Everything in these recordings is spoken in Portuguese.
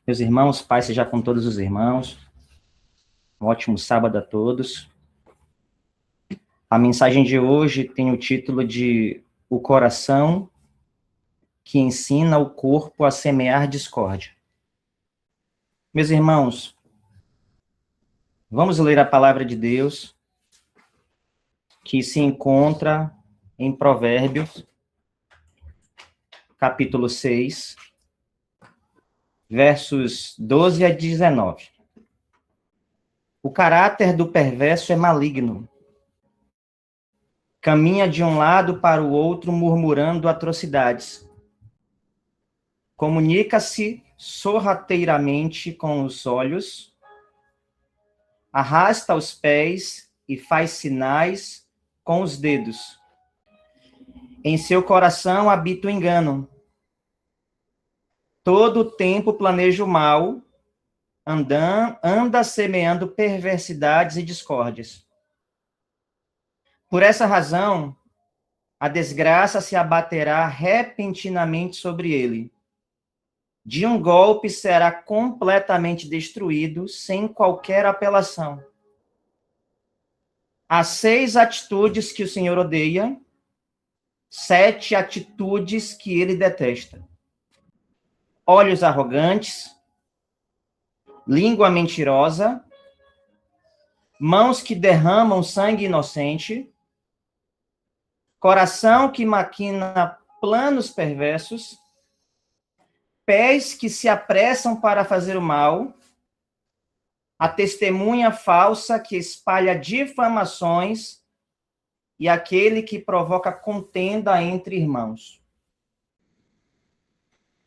Meus irmãos, paz seja com todos os irmãos. Um ótimo sábado a todos. A mensagem de hoje tem o título de O Coração que ensina o corpo a semear discórdia. Meus irmãos, vamos ler a palavra de Deus que se encontra em Provérbios, capítulo 6, versos 12 a 19. O caráter do perverso é maligno. Caminha de um lado para o outro murmurando atrocidades. Comunica-se sorrateiramente com os olhos, arrasta os pés e faz sinais com os dedos. Em seu coração habita o engano. Todo o tempo planeja o mal, anda semeando perversidades e discórdias. Por essa razão, a desgraça se abaterá repentinamente sobre ele. De um golpe será completamente destruído, sem qualquer apelação. Há 6 atitudes que o Senhor odeia, 7 atitudes que ele detesta: olhos arrogantes, língua mentirosa, mãos que derramam sangue inocente, coração que maquina planos perversos, pés que se apressam para fazer o mal, a testemunha falsa que espalha difamações e aquele que provoca contenda entre irmãos.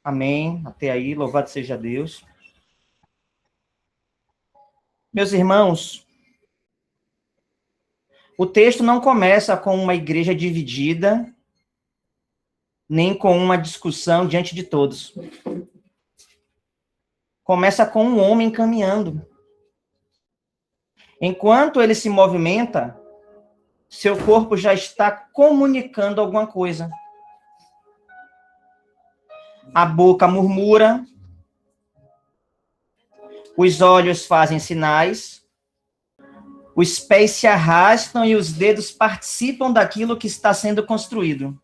Amém. Até aí, louvado seja Deus. Meus irmãos, o texto não começa com uma igreja dividida, nem com uma discussão diante de todos. Começa com um homem caminhando. Enquanto ele se movimenta, seu corpo já está comunicando alguma coisa. A boca murmura, os olhos fazem sinais, os pés se arrastam e os dedos participam daquilo que está sendo construído.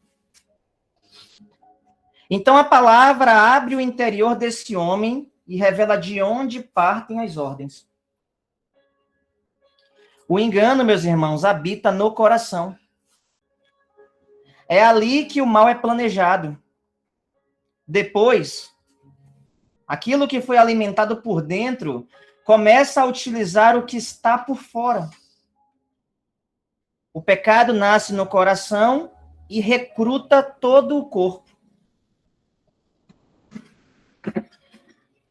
Então a palavra abre o interior desse homem e revela de onde partem as ordens. O engano, meus irmãos, habita no coração. É ali que o mal é planejado. Depois, aquilo que foi alimentado por dentro começa a utilizar o que está por fora. O pecado nasce no coração e recruta todo o corpo.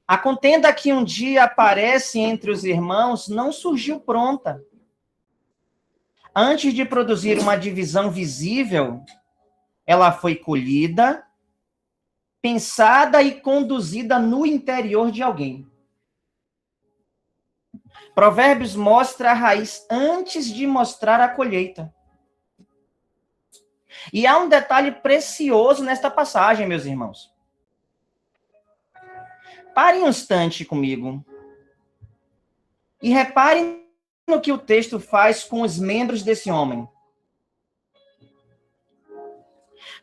A contenda que um dia aparece entre os irmãos não surgiu pronta. Antes de produzir uma divisão visível, ela foi colhida, pensada e conduzida no interior de alguém. Provérbios mostra a raiz antes de mostrar a colheita. E há um detalhe precioso nesta passagem, meus irmãos. Parem um instante comigo e reparem no que o texto faz com os membros desse homem.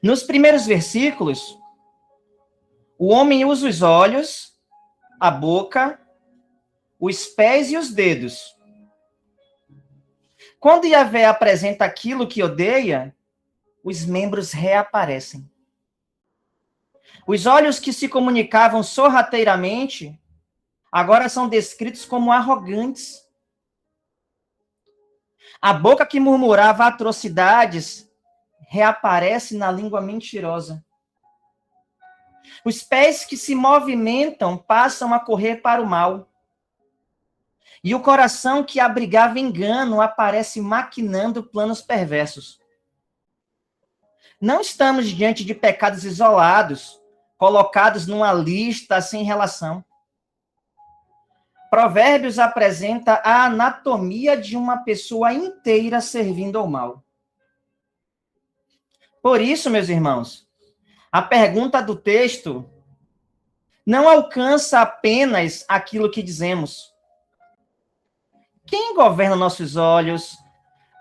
Nos primeiros versículos, o homem usa os olhos, a boca, os pés e os dedos. Quando Yahvé apresenta aquilo que odeia, os membros reaparecem. Os olhos que se comunicavam sorrateiramente, agora são descritos como arrogantes. A boca que murmurava atrocidades reaparece na língua mentirosa. Os pés que se movimentam passam a correr para o mal. E o coração que abrigava engano aparece maquinando planos perversos. Não estamos diante de pecados isolados, colocados numa lista sem relação. Provérbios apresenta a anatomia de uma pessoa inteira servindo ao mal. Por isso, meus irmãos, a pergunta do texto não alcança apenas aquilo que dizemos. Quem governa nossos olhos,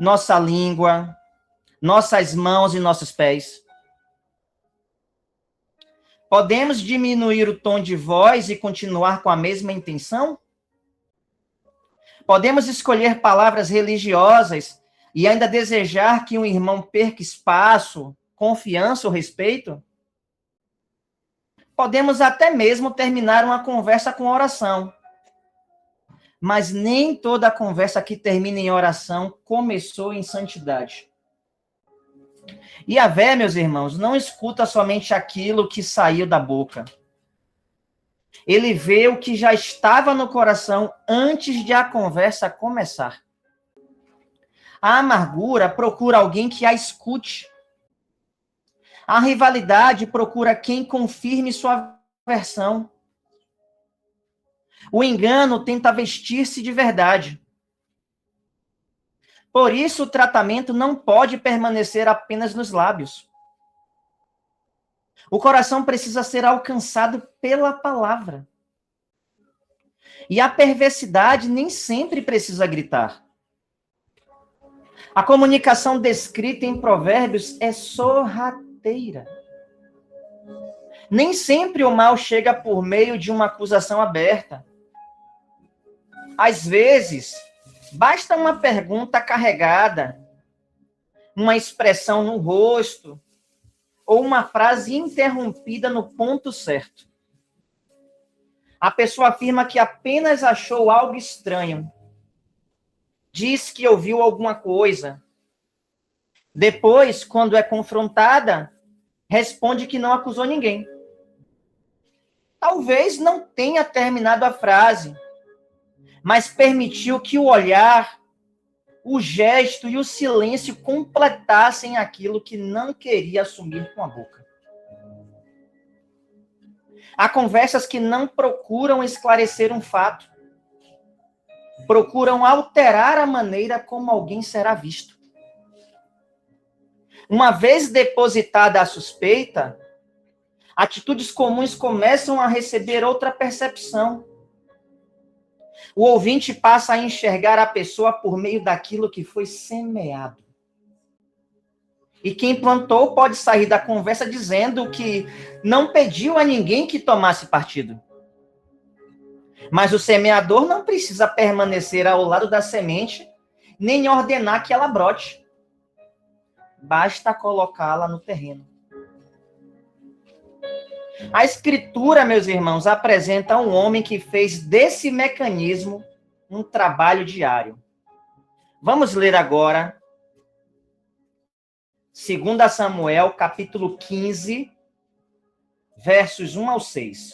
nossa língua, nossas mãos e nossos pés? Podemos diminuir o tom de voz e continuar com a mesma intenção? Podemos escolher palavras religiosas e ainda desejar que um irmão perca espaço, confiança ou respeito? Podemos até mesmo terminar uma conversa com oração. Mas nem toda conversa que termina em oração começou em santidade. Yahvé, meus irmãos, não escuta somente aquilo que saiu da boca. Ele vê o que já estava no coração antes de a conversa começar. A amargura procura alguém que a escute. A rivalidade procura quem confirme sua versão. O engano tenta vestir-se de verdade. Por isso, o tratamento não pode permanecer apenas nos lábios. O coração precisa ser alcançado pela palavra. E a perversidade nem sempre precisa gritar. A comunicação descrita em Provérbios é sorrateira. Nem sempre o mal chega por meio de uma acusação aberta. Às vezes, basta uma pergunta carregada, uma expressão no rosto, ou uma frase interrompida no ponto certo. A pessoa afirma que apenas achou algo estranho. Diz que ouviu alguma coisa. Depois, quando é confrontada, responde que não acusou ninguém. Talvez não tenha terminado a frase, mas permitiu que o olhar, o gesto e o silêncio completassem aquilo que não queria assumir com a boca. Há conversas que não procuram esclarecer um fato, procuram alterar a maneira como alguém será visto. Uma vez depositada a suspeita, atitudes comuns começam a receber outra percepção. O ouvinte passa a enxergar a pessoa por meio daquilo que foi semeado. E quem plantou pode sair da conversa dizendo que não pediu a ninguém que tomasse partido. Mas o semeador não precisa permanecer ao lado da semente, nem ordenar que ela brote. Basta colocá-la no terreno. A Escritura, meus irmãos, apresenta um homem que fez desse mecanismo um trabalho diário. Vamos ler agora 2 Samuel, capítulo 15, versos 1 ao 6.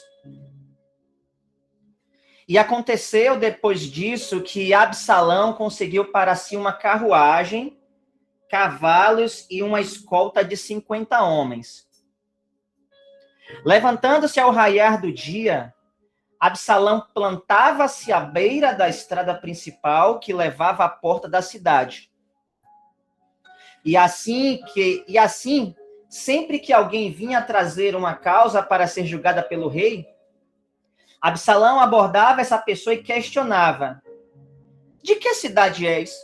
E aconteceu depois disso que Absalão conseguiu para si uma carruagem, cavalos e uma escolta de 50 homens. Levantando-se ao raiar do dia, Absalão plantava-se à beira da estrada principal que levava à porta da cidade. E assim, sempre que alguém vinha trazer uma causa para ser julgada pelo rei, Absalão abordava essa pessoa e questionava: de que cidade és?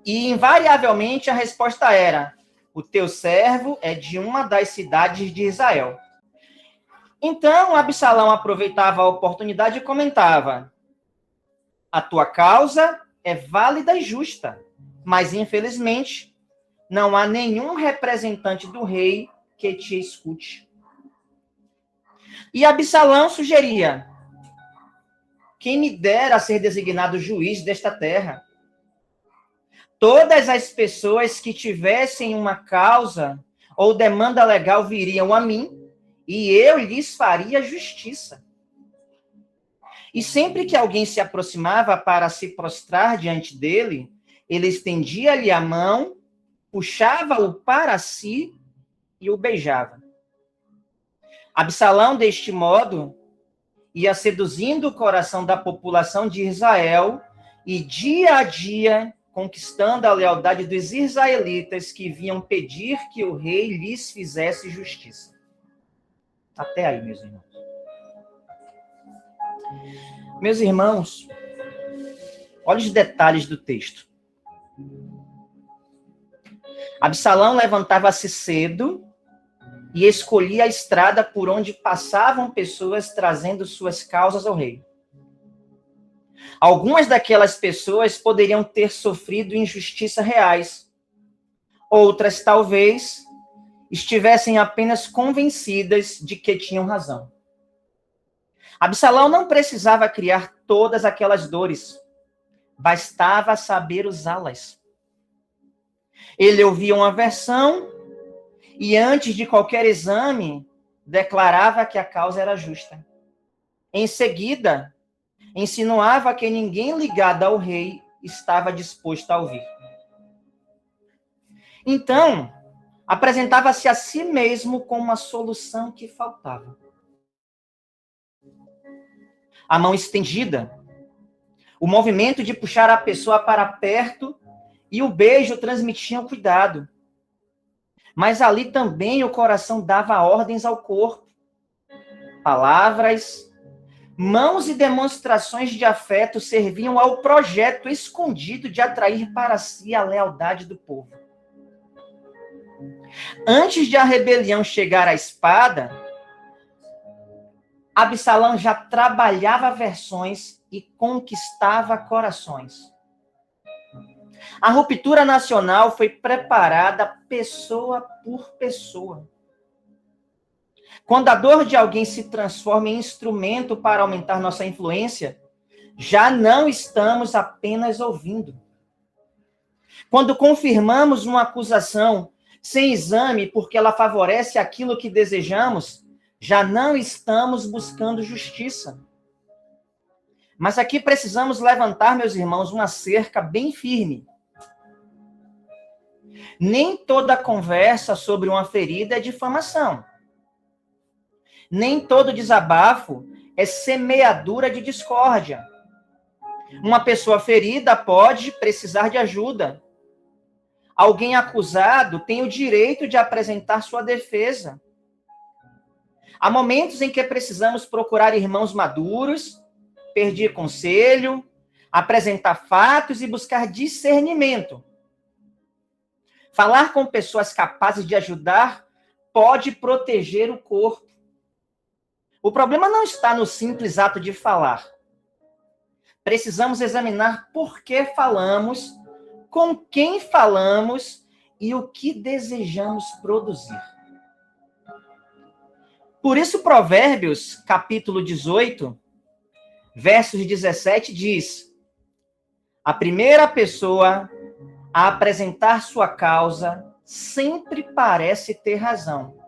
E invariavelmente a resposta era: o teu servo é de uma das cidades de Israel. Então, Absalão aproveitava a oportunidade e comentava: a tua causa é válida e justa, mas, infelizmente, não há nenhum representante do rei que te escute. E Absalão sugeria: quem me dera ser designado juiz desta terra? Todas as pessoas que tivessem uma causa ou demanda legal viriam a mim, e eu lhes faria justiça. E sempre que alguém se aproximava para se prostrar diante dele, ele estendia-lhe a mão, puxava-o para si e o beijava. Absalão, deste modo, ia seduzindo o coração da população de Israel e, dia a dia, conquistando a lealdade dos israelitas que vinham pedir que o rei lhes fizesse justiça. Até aí, meus irmãos. Meus irmãos, olha os detalhes do texto. Absalão levantava-se cedo e escolhia a estrada por onde passavam pessoas trazendo suas causas ao rei. Algumas daquelas pessoas poderiam ter sofrido injustiças reais. Outras, talvez, estivessem apenas convencidas de que tinham razão. Absalão não precisava criar todas aquelas dores. Bastava saber usá-las. Ele ouvia uma versão e, antes de qualquer exame, declarava que a causa era justa. Em seguida, insinuava que ninguém ligado ao rei estava disposto a ouvir. Então, apresentava-se a si mesmo como uma solução que faltava. A mão estendida, o movimento de puxar a pessoa para perto e o beijo transmitiam cuidado. Mas ali também o coração dava ordens ao corpo. Palavras, mãos e demonstrações de afeto serviam ao projeto escondido de atrair para si a lealdade do povo. Antes de a rebelião chegar à espada, Absalão já trabalhava versões e conquistava corações. A ruptura nacional foi preparada pessoa por pessoa. Quando a dor de alguém se transforma em instrumento para aumentar nossa influência, já não estamos apenas ouvindo. Quando confirmamos uma acusação sem exame porque ela favorece aquilo que desejamos, já não estamos buscando justiça. Mas aqui precisamos levantar, meus irmãos, uma cerca bem firme. Nem toda conversa sobre uma ferida é difamação. Nem todo desabafo é semeadura de discórdia. Uma pessoa ferida pode precisar de ajuda. Alguém acusado tem o direito de apresentar sua defesa. Há momentos em que precisamos procurar irmãos maduros, pedir conselho, apresentar fatos e buscar discernimento. Falar com pessoas capazes de ajudar pode proteger o corpo. O problema não está no simples ato de falar. Precisamos examinar por que falamos, com quem falamos e o que desejamos produzir. Por isso, Provérbios, capítulo 18, versos 17, diz: a primeira pessoa a apresentar sua causa sempre parece ter razão,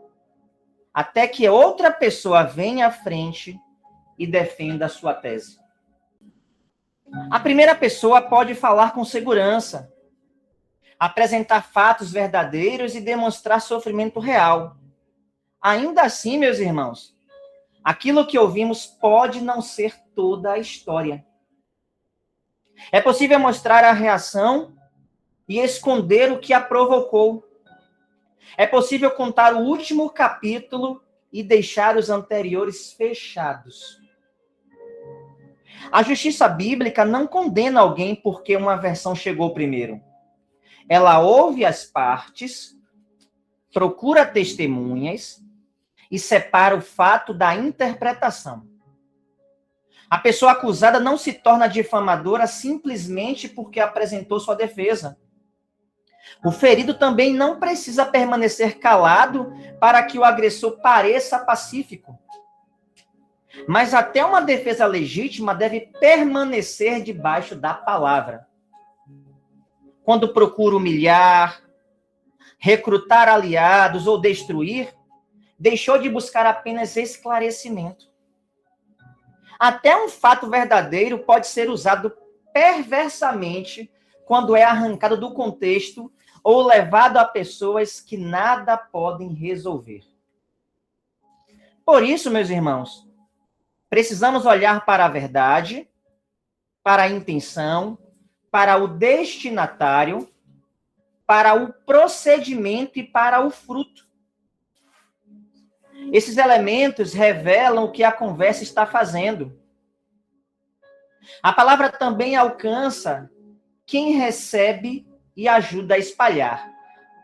até que outra pessoa venha à frente e defenda a sua tese. A primeira pessoa pode falar com segurança, apresentar fatos verdadeiros e demonstrar sofrimento real. Ainda assim, meus irmãos, aquilo que ouvimos pode não ser toda a história. É possível mostrar a reação e esconder o que a provocou. É possível contar o último capítulo e deixar os anteriores fechados. A justiça bíblica não condena alguém porque uma versão chegou primeiro. Ela ouve as partes, procura testemunhas e separa o fato da interpretação. A pessoa acusada não se torna difamadora simplesmente porque apresentou sua defesa. O ferido também não precisa permanecer calado para que o agressor pareça pacífico. Mas até uma defesa legítima deve permanecer debaixo da palavra. Quando procura humilhar, recrutar aliados ou destruir, deixou de buscar apenas esclarecimento. Até um fato verdadeiro pode ser usado perversamente quando é arrancado do contexto ou levado a pessoas que nada podem resolver. Por isso, meus irmãos, precisamos olhar para a verdade, para a intenção, para o destinatário, para o procedimento e para o fruto. Esses elementos revelam o que a conversa está fazendo. A palavra também alcança quem recebe e ajuda a espalhar.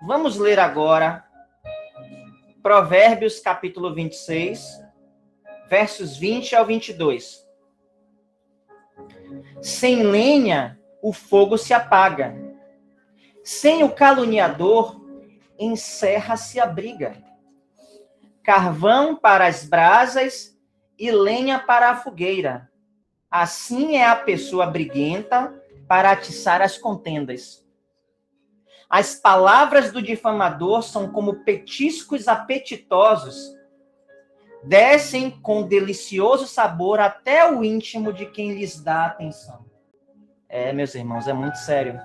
Vamos ler agora Provérbios, capítulo 26, versos 20 ao 22. Sem lenha, o fogo se apaga. Sem o caluniador, encerra-se a briga. Carvão para as brasas e lenha para a fogueira. Assim é a pessoa briguenta para atiçar as contendas. As palavras do difamador são como petiscos apetitosos. Descem com delicioso sabor até o íntimo de quem lhes dá atenção. Meus irmãos, é muito sério.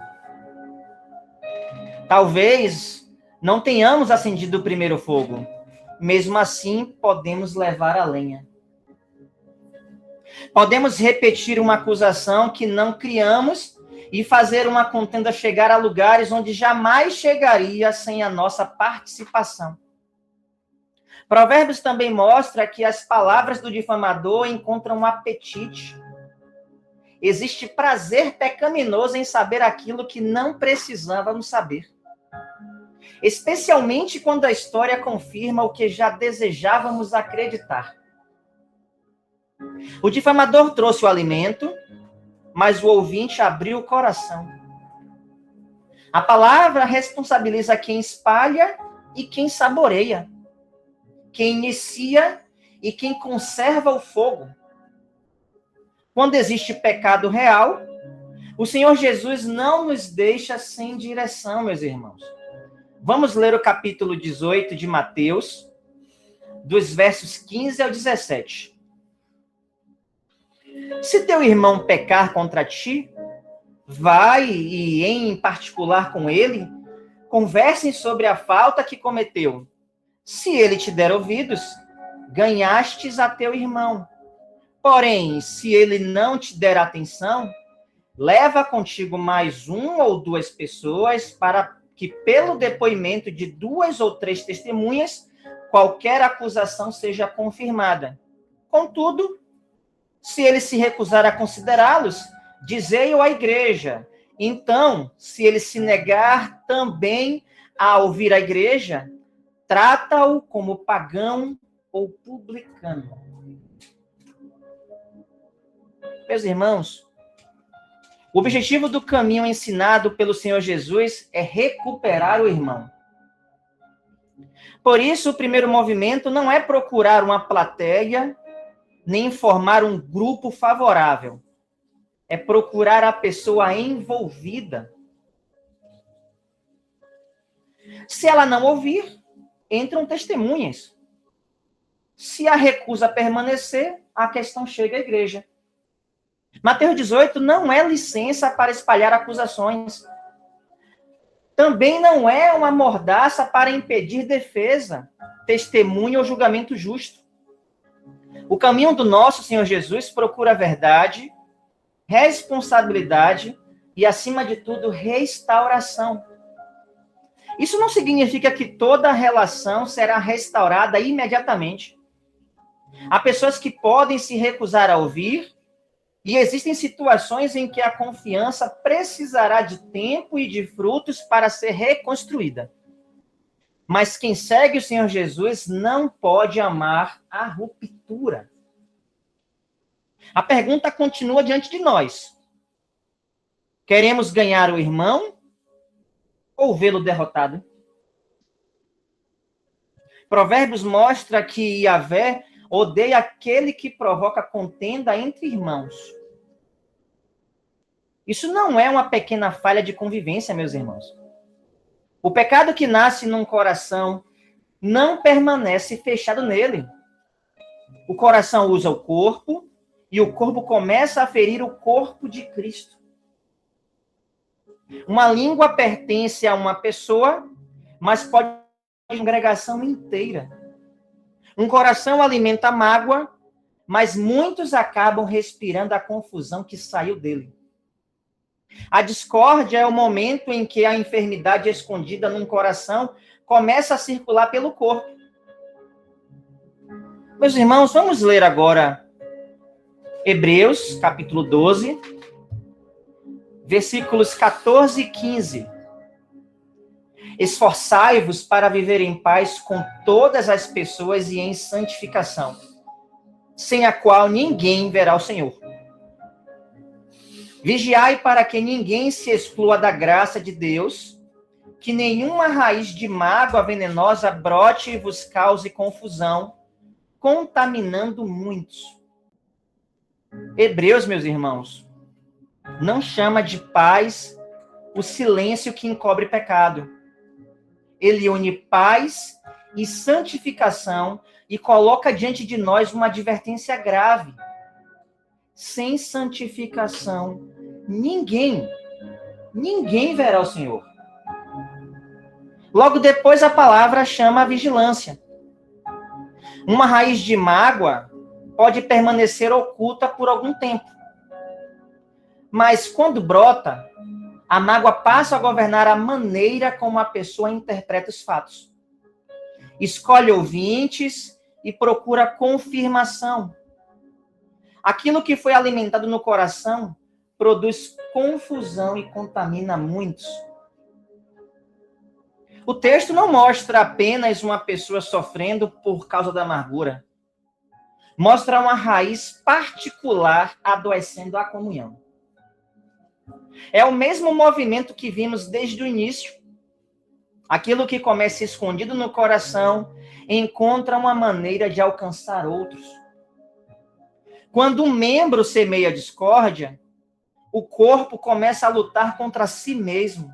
Talvez não tenhamos acendido o primeiro fogo. Mesmo assim, podemos levar a lenha. Podemos repetir uma acusação que não criamos e fazer uma contenda chegar a lugares onde jamais chegaria sem a nossa participação. Provérbios também mostra que as palavras do difamador encontram um apetite. Existe prazer pecaminoso em saber aquilo que não precisávamos saber. Especialmente quando a história confirma o que já desejávamos acreditar. O difamador trouxe o alimento, mas o ouvinte abriu o coração. A palavra responsabiliza quem espalha e quem saboreia, quem inicia e quem conserva o fogo. Quando existe pecado real, o Senhor Jesus não nos deixa sem direção, meus irmãos. Vamos ler o capítulo 18 de Mateus, dos versos 15 ao 17. Se teu irmão pecar contra ti, vai e, em particular com ele, conversem sobre a falta que cometeu. Se ele te der ouvidos, ganhastes a teu irmão. Porém, se ele não te der atenção, leva contigo mais um ou duas pessoas para que, pelo depoimento de 2 ou 3 testemunhas, qualquer acusação seja confirmada. Contudo, se ele se recusar a considerá-los, dizei-o à igreja. Então, se ele se negar também a ouvir a igreja, trata-o como pagão ou publicano. Meus irmãos, o objetivo do caminho ensinado pelo Senhor Jesus é recuperar o irmão. Por isso, o primeiro movimento não é procurar uma plateia, nem formar um grupo favorável. É procurar a pessoa envolvida. Se ela não ouvir, entram testemunhas. Se a recusa permanecer, a questão chega à igreja. Mateus 18 não é licença para espalhar acusações. Também não é uma mordaça para impedir defesa, testemunho ou julgamento justo. O caminho do nosso Senhor Jesus procura verdade, responsabilidade e, acima de tudo, restauração. Isso não significa que toda relação será restaurada imediatamente. Há pessoas que podem se recusar a ouvir, e existem situações em que a confiança precisará de tempo e de frutos para ser reconstruída. Mas quem segue o Senhor Jesus não pode amar a ruptura. A pergunta continua diante de nós. Queremos ganhar o irmão ou vê-lo derrotado? Provérbios mostra que Yahvé odeia aquele que provoca contenda entre irmãos. Isso não é uma pequena falha de convivência, meus irmãos. O pecado que nasce num coração não permanece fechado nele. O coração usa o corpo e o corpo começa a ferir o corpo de Cristo. Uma língua pertence a uma pessoa, mas pode ser uma congregação inteira. Um coração alimenta a mágoa, mas muitos acabam respirando a confusão que saiu dele. A discórdia é o momento em que a enfermidade escondida num coração começa a circular pelo corpo. Meus irmãos, vamos ler agora Hebreus, capítulo 12, versículos 14 e 15. Esforçai-vos para viver em paz com todas as pessoas e em santificação, sem a qual ninguém verá o Senhor. Vigiai para que ninguém se exclua da graça de Deus, que nenhuma raiz de mágoa venenosa brote e vos cause confusão, contaminando muitos. Hebreus, meus irmãos, não chama de paz o silêncio que encobre pecado. Ele une paz e santificação e coloca diante de nós uma advertência grave. Sem santificação, ninguém verá o Senhor. Logo depois, a palavra chama a vigilância. Uma raiz de mágoa pode permanecer oculta por algum tempo. Mas quando brota, a mágoa passa a governar a maneira como a pessoa interpreta os fatos. Escolhe ouvintes e procura confirmação. Aquilo que foi alimentado no coração produz confusão e contamina muitos. O texto não mostra apenas uma pessoa sofrendo por causa da amargura. Mostra uma raiz particular adoecendo a comunhão. É o mesmo movimento que vimos desde o início. Aquilo que começa escondido no coração encontra uma maneira de alcançar outros. Quando um membro semeia discórdia, o corpo começa a lutar contra si mesmo.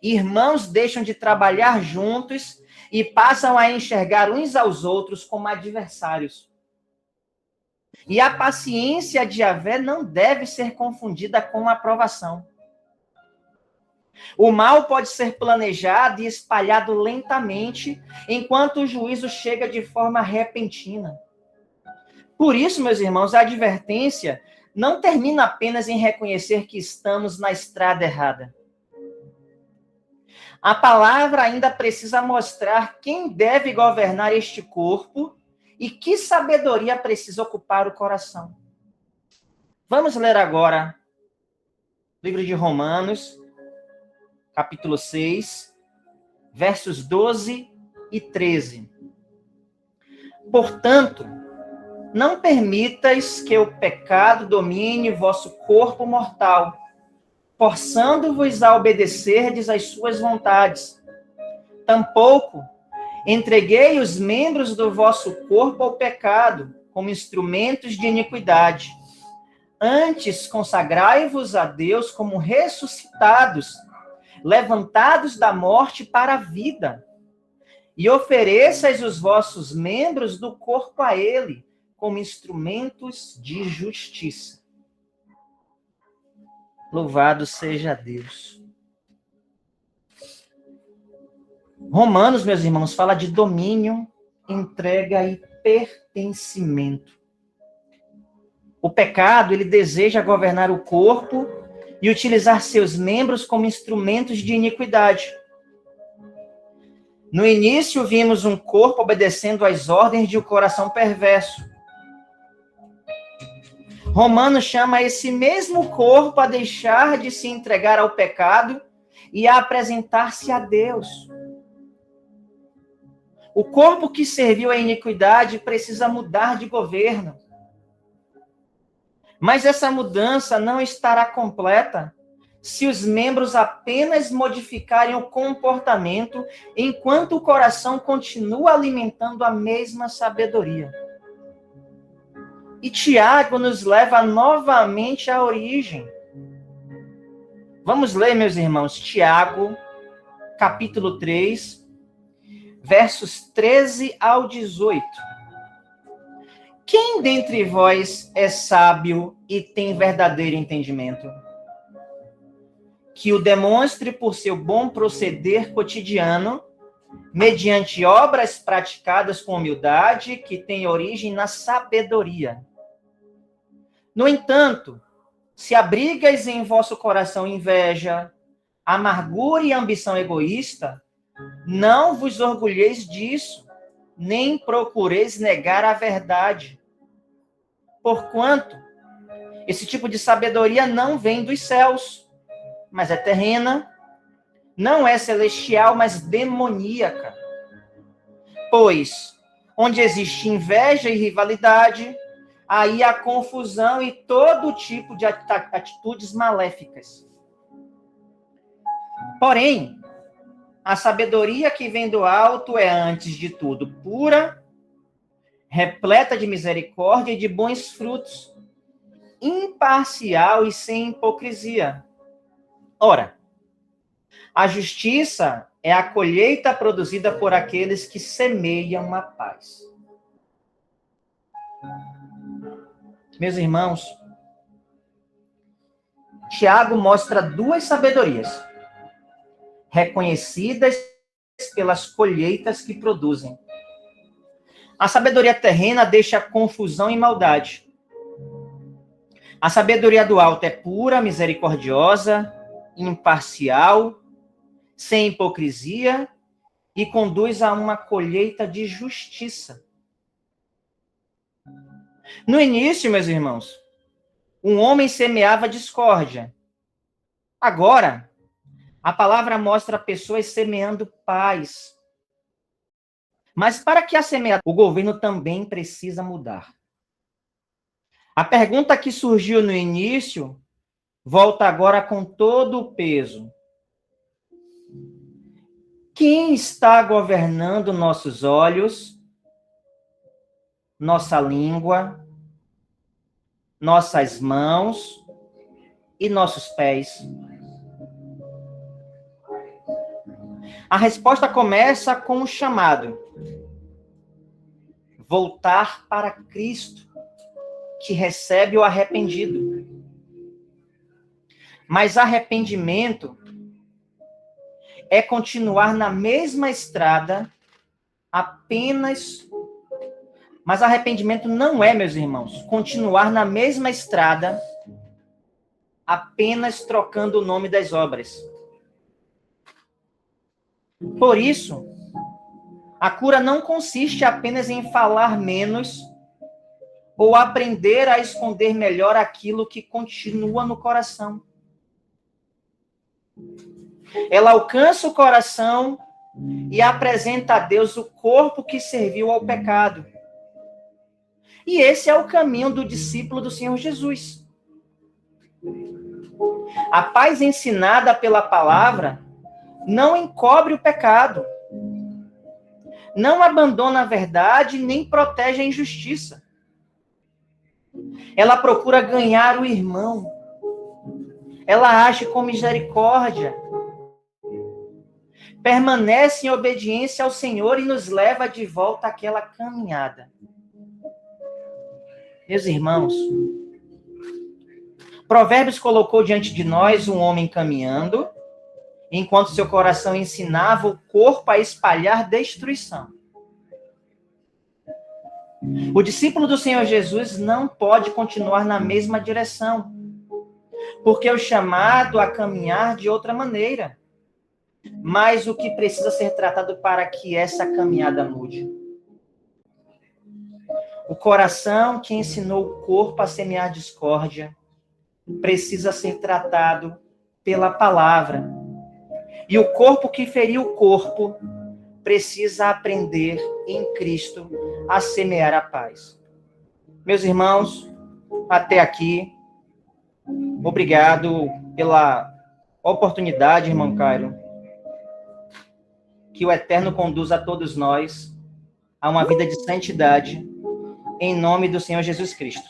Irmãos deixam de trabalhar juntos e passam a enxergar uns aos outros como adversários. E a paciência de Yahvé não deve ser confundida com aprovação. O mal pode ser planejado e espalhado lentamente, enquanto o juízo chega de forma repentina. Por isso, meus irmãos, a advertência não termina apenas em reconhecer que estamos na estrada errada. A palavra ainda precisa mostrar quem deve governar este corpo e que sabedoria precisa ocupar o coração. Vamos ler agora o livro de Romanos, capítulo 6, versos 12 e 13. Portanto, não permitais que o pecado domine vosso corpo mortal, forçando-vos a obedecerdes às suas vontades. Tampouco entreguei os membros do vosso corpo ao pecado, como instrumentos de iniquidade. Antes, consagrai-vos a Deus como ressuscitados, levantados da morte para a vida, e ofereçais os vossos membros do corpo a Ele, como instrumentos de justiça. Louvado seja Deus. Romanos, meus irmãos, fala de domínio, entrega e pertencimento. O pecado, ele deseja governar o corpo e utilizar seus membros como instrumentos de iniquidade. No início, vimos um corpo obedecendo às ordens de um coração perverso. Romanos chama esse mesmo corpo a deixar de se entregar ao pecado e a apresentar-se a Deus. O corpo que serviu à iniquidade precisa mudar de governo. Mas essa mudança não estará completa se os membros apenas modificarem o comportamento enquanto o coração continua alimentando a mesma sabedoria. E Tiago nos leva novamente à origem. Vamos ler, meus irmãos, Tiago, capítulo 3, versos 13 ao 18. Quem dentre vós é sábio e tem verdadeiro entendimento? Que o demonstre por seu bom proceder cotidiano, mediante obras praticadas com humildade, que tem origem na sabedoria. No entanto, se abrigas em vosso coração inveja, amargura e ambição egoísta, não vos orgulheis disso, nem procureis negar a verdade. Porquanto esse tipo de sabedoria não vem dos céus, mas é terrena, não é celestial, mas demoníaca. Pois, onde existe inveja e rivalidade, aí há confusão e todo tipo de atitudes maléficas. Porém, a sabedoria que vem do alto é, antes de tudo, pura, repleta de misericórdia e de bons frutos, imparcial e sem hipocrisia. Ora, a justiça é a colheita produzida por aqueles que semeiam a paz. Meus irmãos, Tiago mostra duas sabedorias, reconhecidas pelas colheitas que produzem. A sabedoria terrena deixa confusão e maldade. A sabedoria do alto é pura, misericordiosa, imparcial, sem hipocrisia e conduz a uma colheita de justiça. No início, meus irmãos, um homem semeava discórdia. Agora, a palavra mostra pessoas semeando paz. Mas para que a semeadura, o governo também precisa mudar. A pergunta que surgiu no início volta agora com todo o peso. Quem está governando nossos olhos, nossa língua, nossas mãos e nossos pés? A resposta começa com um chamado. Voltar para Cristo, que recebe o arrependido. Mas arrependimento é continuar na mesma estrada apenas... Mas arrependimento não é, meus irmãos, continuar na mesma estrada apenas trocando o nome das obras. Por isso, a cura não consiste apenas em falar menos ou aprender a esconder melhor aquilo que continua no coração. Ela alcança o coração e apresenta a Deus o corpo que serviu ao pecado. E esse é o caminho do discípulo do Senhor Jesus. A paz ensinada pela palavra não encobre o pecado, não abandona a verdade, nem protege a injustiça. Ela procura ganhar o irmão. Ela age com misericórdia. Permanece em obediência ao Senhor e nos leva de volta àquela caminhada. Meus irmãos, Provérbios colocou diante de nós um homem caminhando, enquanto seu coração ensinava o corpo a espalhar destruição. O discípulo do Senhor Jesus não pode continuar na mesma direção, porque é o chamado a caminhar de outra maneira. Mas o que precisa ser tratado para que essa caminhada mude? O coração que ensinou o corpo a semear discórdia precisa ser tratado pela palavra. E o corpo que feriu o corpo precisa aprender em Cristo a semear a paz. Meus irmãos, até aqui. Obrigado pela oportunidade, irmão Cairo. Que o Eterno conduza a todos nós a uma vida de santidade, em nome do Senhor Jesus Cristo.